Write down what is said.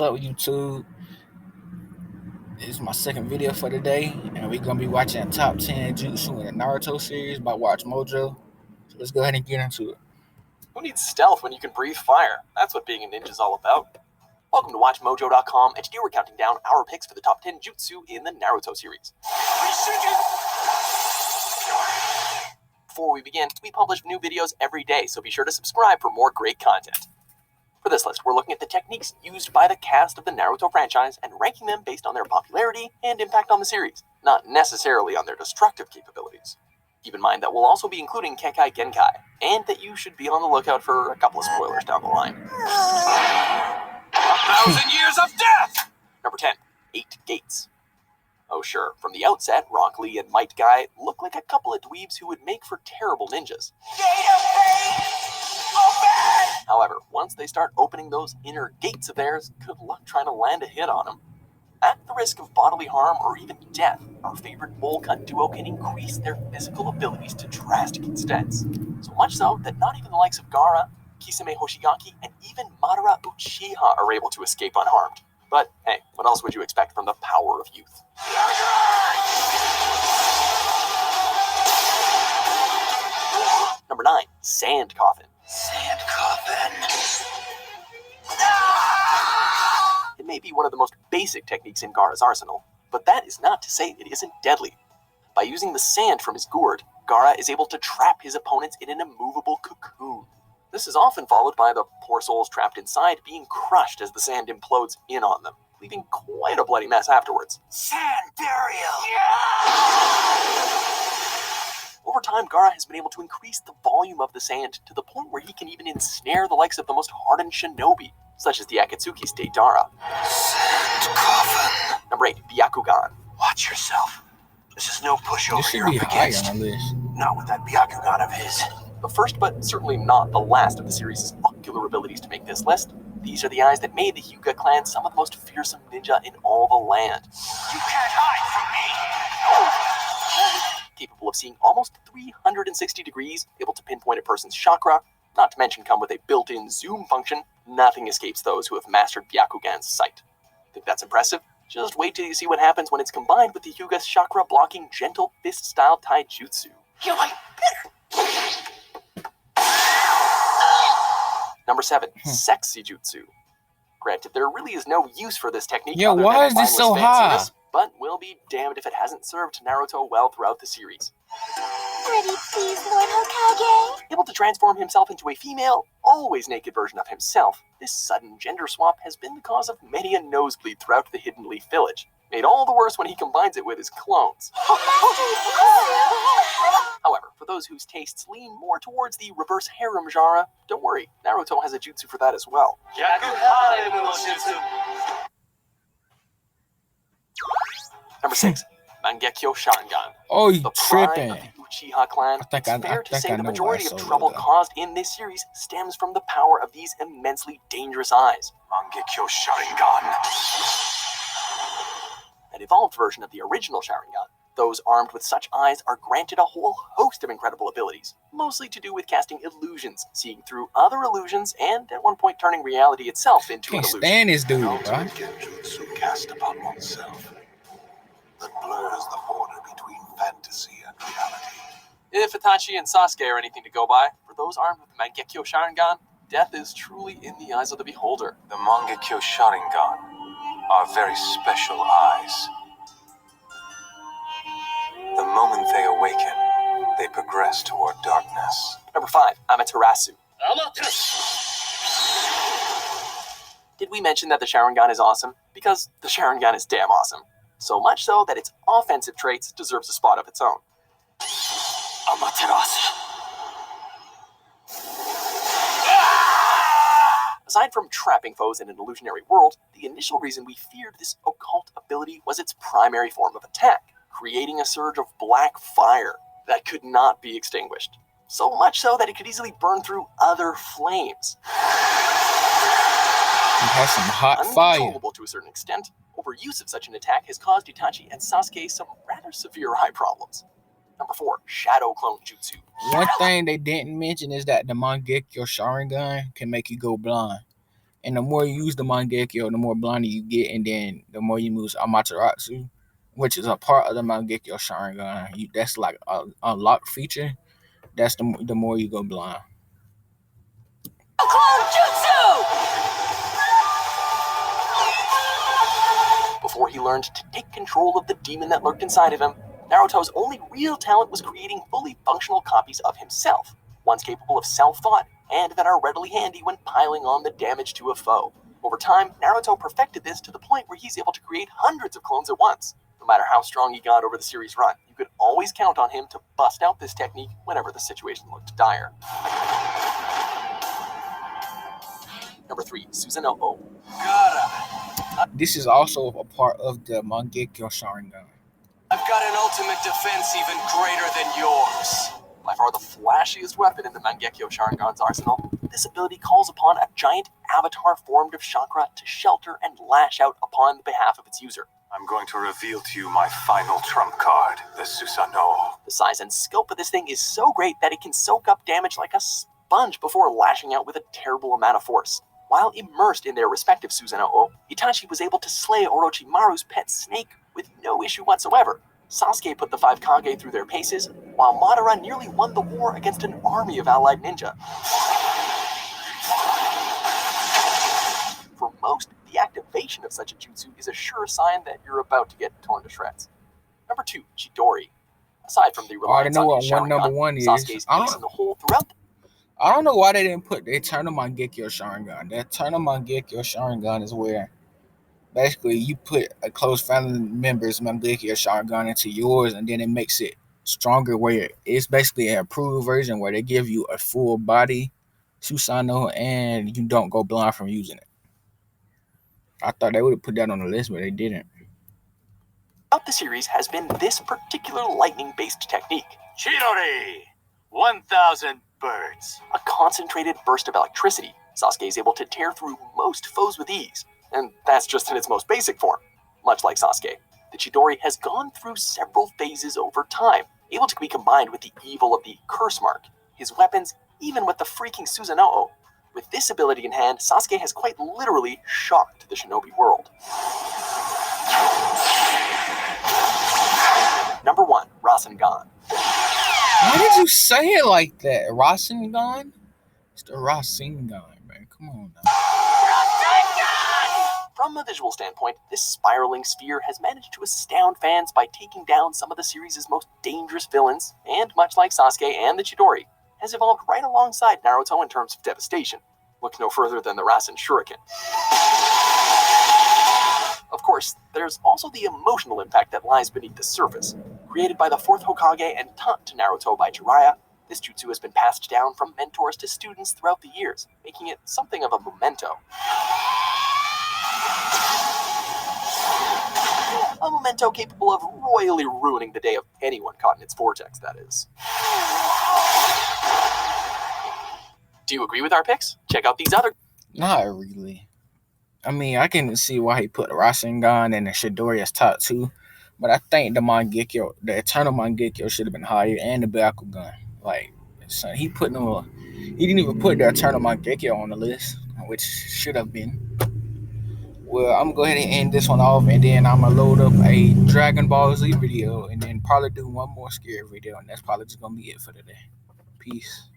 up, YouTube? This is my second video for today, and we're gonna be watching a top 10 jutsu in the Naruto series by Watch Mojo. So let's go ahead and get into it. Who needs stealth when you can breathe fire? That's what being a ninja is all about. Welcome to WatchMojo.com, and today we're counting down our picks for the top 10 jutsu in the Naruto series. Before we begin, we publish new videos every day, so be sure to subscribe for more great content. For this list, we're looking at the techniques used by the cast of the Naruto franchise and ranking them based on their popularity and impact on the series, not necessarily on their destructive capabilities. Keep in mind that we'll also be including Kekkai Genkai, and that you should be on the lookout for a couple of spoilers down the line. 1,000 years of death! Number 10, 8 Gates. Oh sure, from the outset, Rock Lee and Might Guy look like a couple of dweebs who would make for terrible ninjas. However, once they start opening those inner gates of theirs, good luck trying to land a hit on them. At the risk of bodily harm or even death, our favorite bowl cut duo can increase their physical abilities to drastic extents. So much so that not even the likes of Gaara, Kisame Hoshigaki, and even Madara Uchiha are able to escape unharmed. But hey, what else would you expect from the power of youth? Number 9, Sand Coffin. Sand Coffin. It may be one of the most basic techniques in Gaara's arsenal, but that is not to say it isn't deadly. By using the sand from his gourd, Gaara is able to trap his opponents in an immovable cocoon. This is often followed by the poor souls trapped inside being crushed as the sand implodes in on them, leaving quite a bloody mess afterwards. Sand burial! Over time, Gaara has been able to increase the volume of the sand to the point where he can even ensnare the likes of the most hardened shinobi, such as the Akatsuki's Deidara. Sand coffin. Number 8, Byakugan. Watch yourself. This is no pushover. This should be higher on this. Not with that Byakugan of his. The first, but certainly not the last of the series' ocular abilities to make this list. These are the eyes that made the Hyuga clan some of the most fearsome ninja in all the land. You can't hide from me! Capable of seeing almost 360 degrees, able to pinpoint a person's chakra, not to mention come with a built-in zoom function, nothing escapes those who have mastered Byakugan's sight. Think that's impressive? Just wait till you see what happens when it's combined with the Hyuga's chakra-blocking gentle fist-style taijutsu. You like better. Number 7, Sexy Jutsu. Granted, there really is no use for this technique. Yeah, why is this so high? But we'll be damned if it hasn't served Naruto well throughout the series. Pretty please, Lord Hokage. Able to transform himself into a female, always naked version of himself, this sudden gender swap has been the cause of many a nosebleed throughout the Hidden Leaf Village. Made all the worse when he combines it with his clones. However, for those whose tastes lean more towards the reverse harem genre, don't worry, Naruto has a jutsu for that as well. Number 6, Mangekyo Sharingan. Oh, you The pride tripping. of the Uchiha clan. It's fair to say the majority of trouble caused in this series stems from the power of these immensely dangerous eyes. Mangekyo Sharingan. An evolved version of the original Sharingan. Those armed with such eyes are granted a whole host of incredible abilities, mostly to do with casting illusions, seeing through other illusions, and at one point turning reality itself into an Can't illusion. stand this dude, bro. Genjutsu cast upon oneself that blurs the border between fantasy and reality. If Itachi and Sasuke are anything to go by, for those armed with Mangekyo Sharingan, death is truly in the eyes of the beholder. The Mangekyo Sharingan are very special eyes. The moment they awaken, they progress toward darkness. Number 5, Amaterasu. Did we mention that the Sharingan is awesome? Because the Sharingan is damn awesome. So much so that its offensive traits deserves a spot of its own. Amaterasu. Aside from trapping foes in an illusionary world, the initial reason we feared this occult ability was its primary form of attack, creating a surge of black fire that could not be extinguished. So much so that it could easily burn through other flames. He has some hot fire. Uncontrollable to a certain extent, overuse of such an attack has caused Itachi and Sasuke some rather severe eye problems. Number 4, Shadow Clone Jutsu. One thing they didn't mention is that the Mangekyo Sharingan can make you go blind. And the more you use the Mangekyo, the more blinded you get, and then the more you use Amaterasu, which is a part of the Mangekyo Sharingan. That's like a unlocked feature. That's the more you go blind. Clone jutsu! Before he learned to take control of the demon that lurked inside of him, Naruto's only real talent was creating fully functional copies of himself, ones capable of self-thought and that are readily handy when piling on the damage to a foe. Over time, Naruto perfected this to the point where he's able to create hundreds of clones at once. No matter how strong he got over the series run, you could always count on him to bust out this technique whenever the situation looked dire. Number 3, Susanoo. This is also a part of the Mangekyo Sharingan. I've got an ultimate defense even greater than yours. By far the flashiest weapon in the Mangekyo Sharingan's arsenal, this ability calls upon a giant avatar formed of chakra to shelter and lash out upon the behalf of its user. I'm going to reveal to you my final trump card, the Susanoo. The size and scope of this thing is so great that it can soak up damage like a sponge before lashing out with a terrible amount of force. While immersed in their respective Susanoo, Itachi was able to slay Orochimaru's pet snake with no issue whatsoever. Sasuke put the 5 Kage through their paces, while Madara nearly won the war against an army of allied ninja. For most, the activation of such a jutsu is a sure sign that you're about to get torn to shreds. Number 2, Chidori. Aside from the reliance know on what his one Sharingan, number one is. Sasuke's ace in the hole throughout the I don't know why they didn't put the Eternal Mangekyo Sharingan. The Eternal Mangekyo Sharingan is where basically you put a close family member's Mangekyo Sharingan into yours, and then it makes it stronger. Where it's basically an improved version where they give you a full body Susanoo and you don't go blind from using it. I thought they would have put that on the list, but they didn't. throughout the series has been this particular lightning-based technique. Chidori! 1,000 birds. A concentrated burst of electricity. Sasuke is able to tear through most foes with ease, and that's just in its most basic form. Much like Sasuke, the Chidori has gone through several phases over time, able to be combined with the evil of the Curse Mark, his weapons, even with the freaking Susanoo. With this ability in hand, Sasuke has quite literally shocked the shinobi world. Number 1, Rasengan. Why did you say it like that? Rasengan? It's the Rasengan, man. Come on now. From a visual standpoint, this spiraling sphere has managed to astound fans by taking down some of the series' most dangerous villains, and much like Sasuke and the Chidori, has evolved right alongside Naruto in terms of devastation. Look no further than the Rasen Shuriken. Of course, there's also the emotional impact that lies beneath the surface. Created by the 4th Hokage and taught to Naruto by Jiraiya, this jutsu has been passed down from mentors to students throughout the years, making it something of a memento. A memento capable of royally ruining the day of anyone caught in its vortex, that is. Do you agree with our picks? Check out these other... Not really. I mean, I can see why he put Rasengan and the Chidori as top 2, but I think the Eternal Mangekyo should have been higher, and the Byakugan. Like, son, he didn't even put the Eternal Mangekyo on the list, which should have been. Well, I'm gonna go ahead and end this one off, and then I'm gonna load up a Dragon Ball Z video, and then probably do one more scary video, and that's probably just gonna be it for today. Peace.